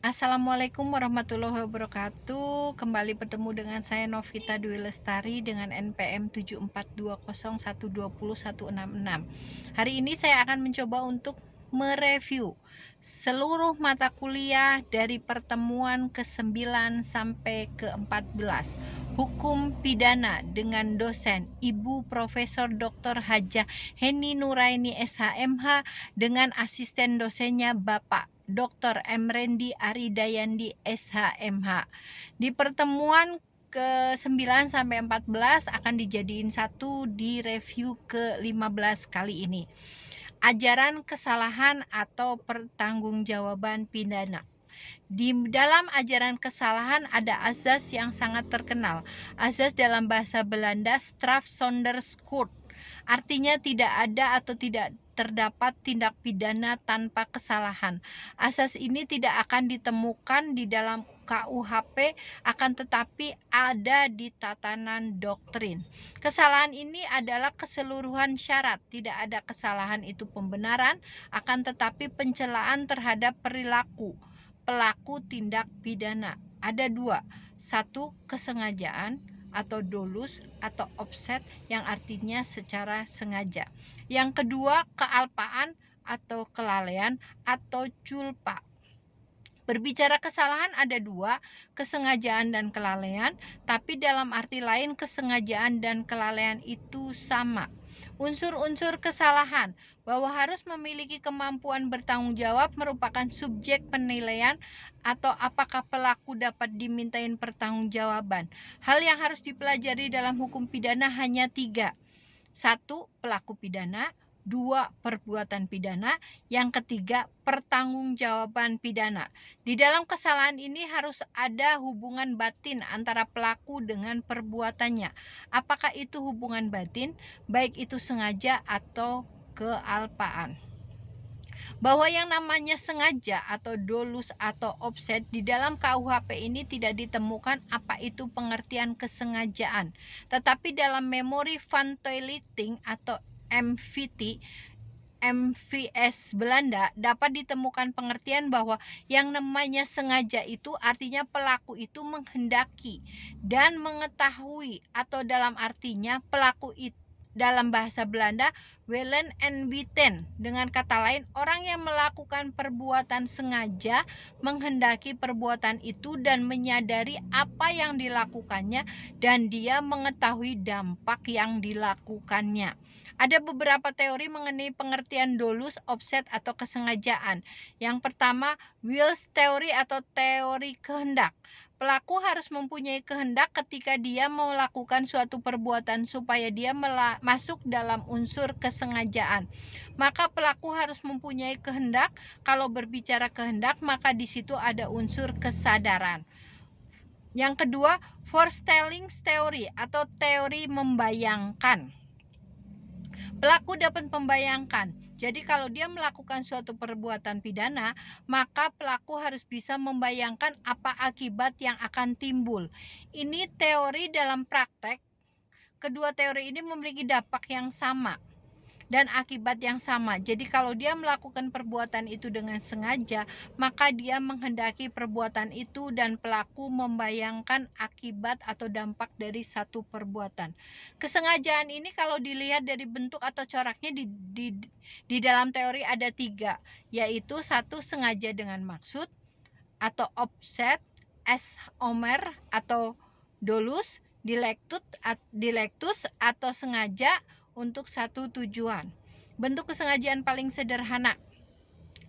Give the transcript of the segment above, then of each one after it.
Assalamualaikum warahmatullahi wabarakatuh. Kembali bertemu dengan saya Novita Dwi Lestari dengan NPM 7420120166. Hari ini saya akan mencoba untuk mereview seluruh mata kuliah dari pertemuan ke-9 sampai ke-14 Hukum Pidana dengan dosen Ibu Profesor Dr. Hajah Heni Nuraini SHMH dengan asisten dosennya Bapak Dr. Emrendi Aridayandi SHMH. Di pertemuan ke-9 sampai 14 akan dijadiin satu di review ke-15 kali ini. Ajaran kesalahan atau pertanggungjawaban pidana. Di dalam ajaran kesalahan ada azas yang sangat terkenal. Azas dalam bahasa Belanda strafzonderschuld. Artinya tidak ada atau tidak terdapat tindak pidana tanpa kesalahan. Asas ini tidak akan ditemukan di dalam KUHP, akan tetapi ada di tatanan doktrin. Kesalahan ini adalah keseluruhan syarat. Tidak ada kesalahan itu pembenaran, akan tetapi pencelaan terhadap perilaku pelaku tindak pidana. Ada dua, satu kesengajaan atau dolus atau offset yang artinya secara sengaja. Yang kedua kealpaan atau kelalaian atau culpa. Berbicara kesalahan ada dua, kesengajaan dan kelalaian, tapi dalam arti lain kesengajaan dan kelalaian itu sama. Unsur-unsur kesalahan bahwa harus memiliki kemampuan bertanggung jawab merupakan subjek penilaian atau apakah pelaku dapat dimintain pertanggungjawaban. Hal yang harus dipelajari dalam hukum pidana hanya 3. 1. Pelaku pidana. 2. Perbuatan pidana. Yang ketiga, pertanggungjawaban pidana. Di dalam kesalahan ini harus ada hubungan batin antara pelaku dengan perbuatannya. Apakah itu hubungan batin, baik itu sengaja atau kealpaan. Bahwa yang namanya sengaja atau dolus atau offset di dalam KUHP ini tidak ditemukan apa itu pengertian kesengajaan. Tetapi dalam memori van toileting atau MVS Belanda dapat ditemukan pengertian bahwa yang namanya sengaja itu artinya pelaku itu menghendaki dan mengetahui, atau dalam artinya pelaku itu dalam bahasa Belanda willen en weten. Dengan kata lain, orang yang melakukan perbuatan sengaja menghendaki perbuatan itu dan menyadari apa yang dilakukannya, dan dia mengetahui dampak yang dilakukannya. Ada beberapa teori mengenai pengertian dolus, offset atau kesengajaan. Yang pertama, Wills teori atau teori kehendak. Pelaku harus mempunyai kehendak ketika dia melakukan suatu perbuatan supaya dia masuk dalam unsur kesengajaan. Maka pelaku harus mempunyai kehendak. Kalau berbicara kehendak, maka di situ ada unsur kesadaran. Yang kedua, foretelling theory atau teori membayangkan. Pelaku dapat membayangkan. Jadi kalau dia melakukan suatu perbuatan pidana, maka pelaku harus bisa membayangkan apa akibat yang akan timbul. Ini teori dalam praktek. Kedua teori ini memiliki dampak yang sama dan akibat yang sama. Jadi kalau dia melakukan perbuatan itu dengan sengaja, maka dia menghendaki perbuatan itu dan pelaku membayangkan akibat atau dampak dari satu perbuatan. Kesengajaan ini kalau dilihat dari bentuk atau coraknya di dalam teori ada 3, yaitu 1. Sengaja dengan maksud atau offset, omer atau dolus, dilectus atau sengaja untuk satu tujuan. Bentuk kesengajaan paling sederhana.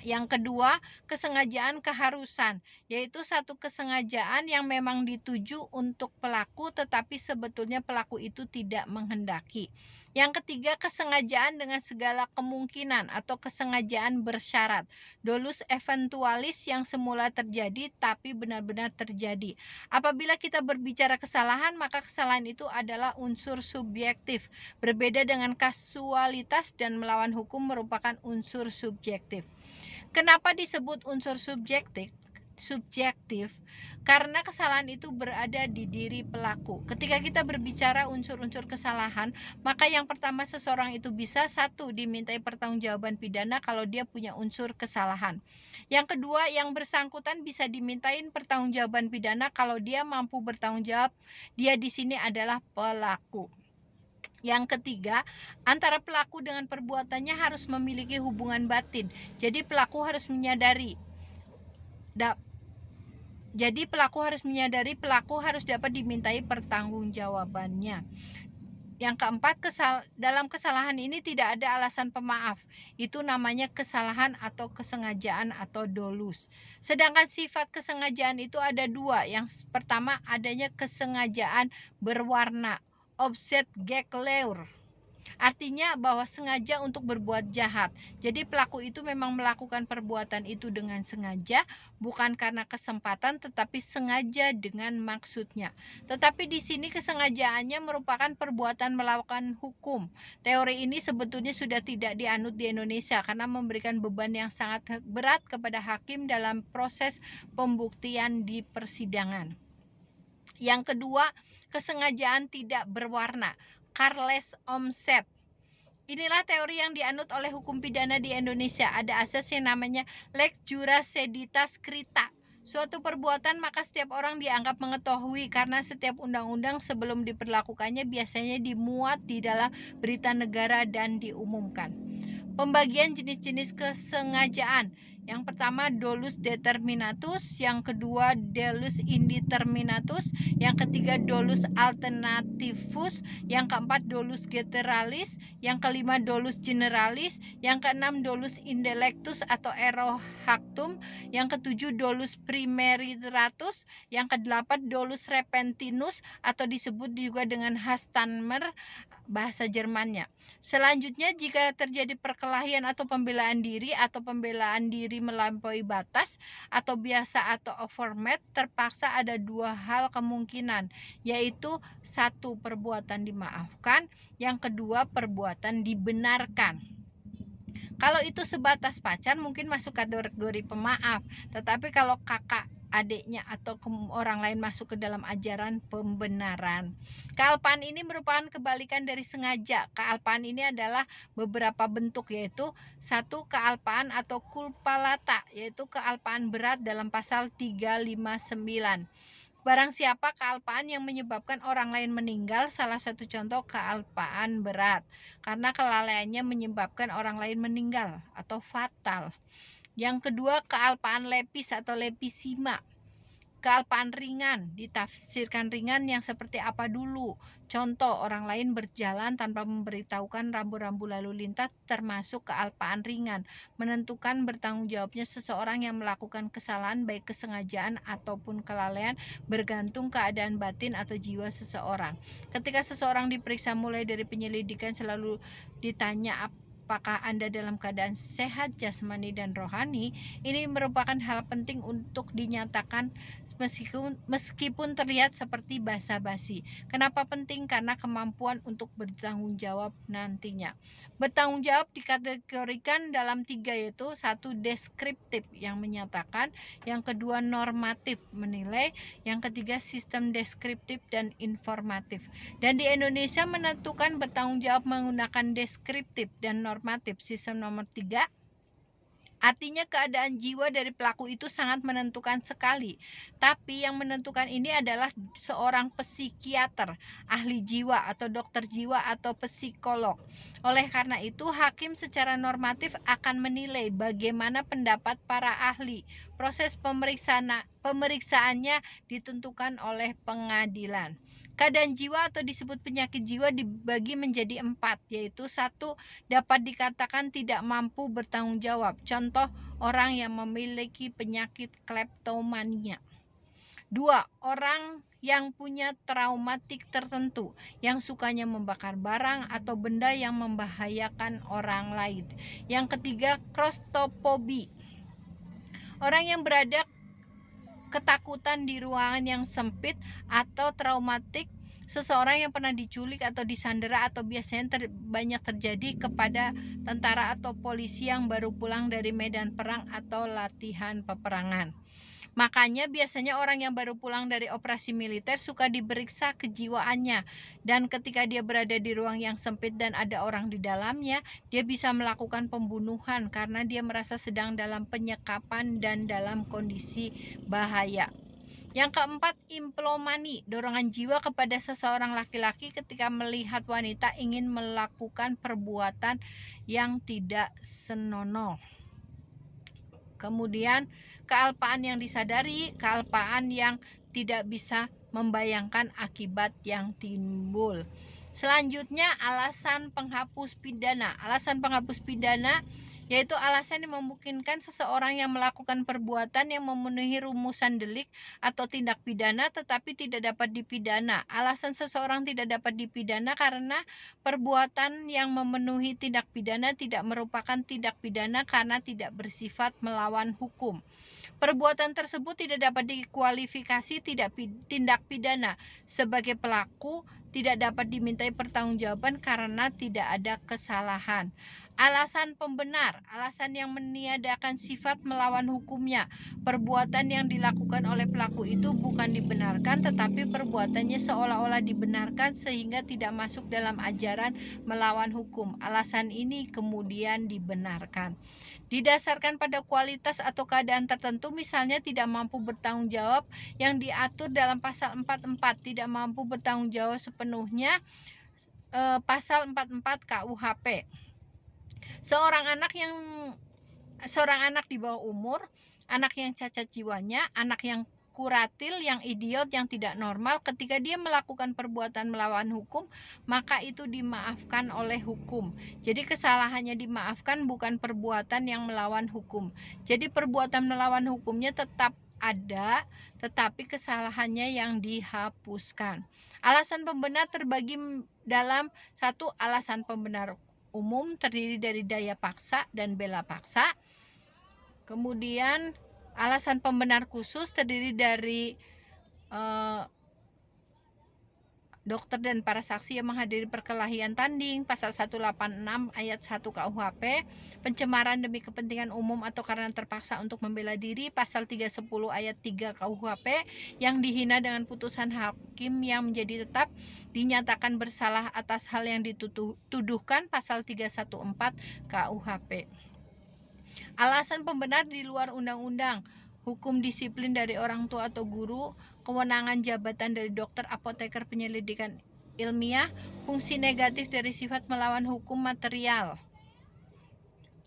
Yang kedua, kesengajaan keharusan, yaitu satu kesengajaan yang memang dituju untuk pelaku tetapi sebetulnya pelaku itu tidak menghendaki. Yang ketiga, kesengajaan dengan segala kemungkinan atau kesengajaan bersyarat, dolus eventualis yang semula terjadi tapi benar-benar terjadi. Apabila kita berbicara kesalahan, maka kesalahan itu adalah unsur subjektif, berbeda dengan kasualitas dan melawan hukum merupakan unsur subjektif. Kenapa disebut unsur subjektif? subjektif karena kesalahan itu berada di diri pelaku. Ketika kita berbicara unsur-unsur kesalahan, maka yang pertama seseorang itu bisa satu dimintai pertanggungjawaban pidana kalau dia punya unsur kesalahan. Yang kedua, yang bersangkutan bisa dimintain pertanggungjawaban pidana kalau dia mampu bertanggung jawab. Dia di sini adalah pelaku. Yang ketiga, antara pelaku dengan perbuatannya harus memiliki hubungan batin. Jadi pelaku harus menyadari pelaku harus dapat dimintai pertanggungjawabannya. Yang keempat, dalam kesalahan ini tidak ada alasan pemaaf. Itu namanya kesalahan atau kesengajaan atau dolus. Sedangkan sifat kesengajaan itu ada dua. Yang pertama, adanya kesengajaan berwarna, offset gekleur. Artinya bahwa sengaja untuk berbuat jahat. Jadi pelaku itu memang melakukan perbuatan itu dengan sengaja, bukan karena kesempatan, tetapi sengaja dengan maksudnya. Tetapi di sini kesengajaannya merupakan perbuatan melawan hukum. Teori ini sebetulnya sudah tidak dianut di Indonesia karena memberikan beban yang sangat berat kepada hakim dalam proses pembuktian di persidangan. Yang kedua, kesengajaan tidak berwarna, careless offset. Inilah teori yang dianut oleh hukum pidana di Indonesia. Ada asas yang namanya lex jura sedita scripta. Suatu perbuatan maka setiap orang dianggap mengetahui karena setiap undang-undang sebelum diberlakukannya biasanya dimuat di dalam berita negara dan diumumkan. Pembagian jenis-jenis kesengajaan. Yang pertama dolus determinatus, yang kedua dolus indeterminatus, yang ketiga dolus alternativus, yang keempat dolus generalis, yang kelima dolus generalis, yang keenam dolus indelectus atau ero factum, yang ketujuh dolus primeritatus, yang kedelapan dolus repentinus atau disebut juga dengan Hastanmer bahasa Jermannya. Selanjutnya, jika terjadi perkelahian atau pembelaan diri melampaui batas atau biasa atau overmatch, terpaksa ada dua hal kemungkinan, yaitu satu, perbuatan dimaafkan, yang kedua perbuatan dibenarkan. Kalau itu sebatas pacar mungkin masuk kategori pemaaf, tetapi kalau kakak adiknya atau orang lain masuk ke dalam ajaran pembenaran. Kealpaan ini merupakan kebalikan dari sengaja. Kealpaan ini adalah beberapa bentuk, yaitu satu, kealpaan atau culpa-lata, yaitu kealpaan berat dalam pasal 359. Barang siapa kealpaan yang menyebabkan orang lain meninggal, salah satu contoh kealpaan berat karena kelalaiannya menyebabkan orang lain meninggal atau fatal. Yang kedua, kealpaan lepis atau lepisima. Kealpaan ringan, ditafsirkan ringan yang seperti apa dulu. Contoh, orang lain berjalan tanpa memberitahukan rambu-rambu lalu lintas termasuk kealpaan ringan. Menentukan bertanggung jawabnya seseorang yang melakukan kesalahan baik kesengajaan ataupun kelalaian bergantung keadaan batin atau jiwa seseorang. Ketika seseorang diperiksa mulai dari penyelidikan selalu ditanya apakah Anda dalam keadaan sehat jasmani dan rohani. Ini merupakan hal penting untuk dinyatakan meskipun terlihat seperti basa-basi. Kenapa penting? Karena kemampuan untuk bertanggung jawab nantinya. Bertanggung jawab dikategorikan dalam tiga, yaitu satu, deskriptif yang menyatakan, yang kedua normatif menilai, yang ketiga sistem deskriptif dan informatif. Dan di Indonesia menentukan bertanggung jawab menggunakan deskriptif dan normatif. Sistem nomor 3, artinya keadaan jiwa dari pelaku itu sangat menentukan sekali. Tapi yang menentukan ini adalah seorang psikiater, ahli jiwa atau dokter jiwa atau psikolog. Oleh karena itu, hakim secara normatif akan menilai bagaimana pendapat para ahli. Proses pemeriksaannya ditentukan oleh pengadilan. Keadaan jiwa atau disebut penyakit jiwa dibagi menjadi 4, yaitu 1, dapat dikatakan tidak mampu bertanggung jawab. Contoh, orang yang memiliki penyakit kleptomania. 2, orang yang punya traumatik tertentu, yang sukanya membakar barang atau benda yang membahayakan orang lain. Yang ketiga, claustrophobia, orang yang berada ketakutan di ruangan yang sempit atau traumatik seseorang yang pernah diculik atau disandera atau biasanya banyak terjadi kepada tentara atau polisi yang baru pulang dari medan perang atau latihan peperangan. Makanya biasanya orang yang baru pulang dari operasi militer suka diperiksa kejiwaannya, dan ketika dia berada di ruang yang sempit dan ada orang di dalamnya, dia bisa melakukan pembunuhan karena dia merasa sedang dalam penyekapan dan dalam kondisi bahaya. Yang keempat, implomani, dorongan jiwa kepada seseorang laki-laki ketika melihat wanita ingin melakukan perbuatan yang tidak senonoh. Kemudian kealpaan yang disadari, kealpaan yang tidak bisa membayangkan akibat yang timbul. Selanjutnya, alasan penghapus pidana. Alasan penghapus pidana yaitu alasan yang memungkinkan seseorang yang melakukan perbuatan yang memenuhi rumusan delik atau tindak pidana tetapi tidak dapat dipidana. Alasan seseorang tidak dapat dipidana karena perbuatan yang memenuhi tindak pidana tidak merupakan tindak pidana karena tidak bersifat melawan hukum. Perbuatan tersebut tidak dapat dikualifikasi tindak pidana. Sebagai pelaku tidak dapat dimintai pertanggungjawaban karena tidak ada kesalahan. Alasan pembenar, alasan yang meniadakan sifat melawan hukumnya. Perbuatan yang dilakukan oleh pelaku itu bukan dibenarkan, tetapi perbuatannya seolah-olah dibenarkan sehingga tidak masuk dalam ajaran melawan hukum. Alasan ini kemudian dibenarkan. Didasarkan pada kualitas atau keadaan tertentu, misalnya tidak mampu bertanggung jawab yang diatur dalam pasal 44, tidak mampu bertanggung jawab sepenuhnya, pasal 44 KUHP. Seorang anak di bawah umur, anak yang cacat jiwanya, anak yang kuratil, yang idiot, yang tidak normal, ketika dia melakukan perbuatan melawan hukum, maka itu dimaafkan oleh hukum. Jadi kesalahannya dimaafkan, bukan perbuatan yang melawan hukum. Jadi perbuatan melawan hukumnya tetap ada, tetapi kesalahannya yang dihapuskan. Alasan pembenar terbagi dalam satu, alasan pembenar umum terdiri dari daya paksa dan bela paksa. Kemudian alasan pembenar khusus terdiri dari dokter dan para saksi yang menghadiri perkelahian tanding, pasal 186 ayat 1 KUHP. Pencemaran demi kepentingan umum atau karena terpaksa untuk membela diri, pasal 310 ayat 3 KUHP. Yang dihina dengan putusan hakim yang menjadi tetap dinyatakan bersalah atas hal yang dituduhkan, pasal 314 KUHP. Alasan pembenar di luar undang-undang, hukum disiplin dari orang tua atau guru, kewenangan jabatan dari dokter, apoteker, penyelidikan ilmiah, fungsi negatif dari sifat melawan hukum material.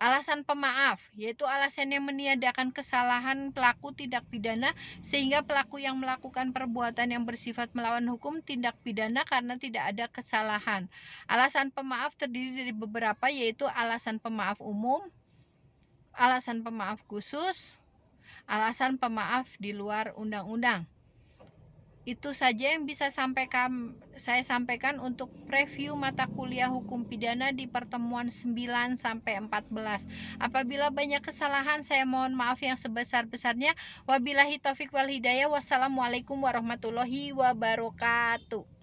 Alasan pemaaf, yaitu alasan yang meniadakan kesalahan pelaku tindak pidana sehingga pelaku yang melakukan perbuatan yang bersifat melawan hukum tindak pidana karena tidak ada kesalahan. Alasan pemaaf terdiri dari beberapa, yaitu alasan pemaaf umum, alasan pemaaf khusus, alasan pemaaf di luar undang-undang. Itu saja yang bisa saya sampaikan untuk preview mata kuliah hukum pidana di pertemuan 9 sampai 14. Apabila banyak kesalahan, saya mohon maaf yang sebesar-besarnya. Wabillahi taufik wal hidayah. Wassalamualaikum warahmatullahi wabarakatuh.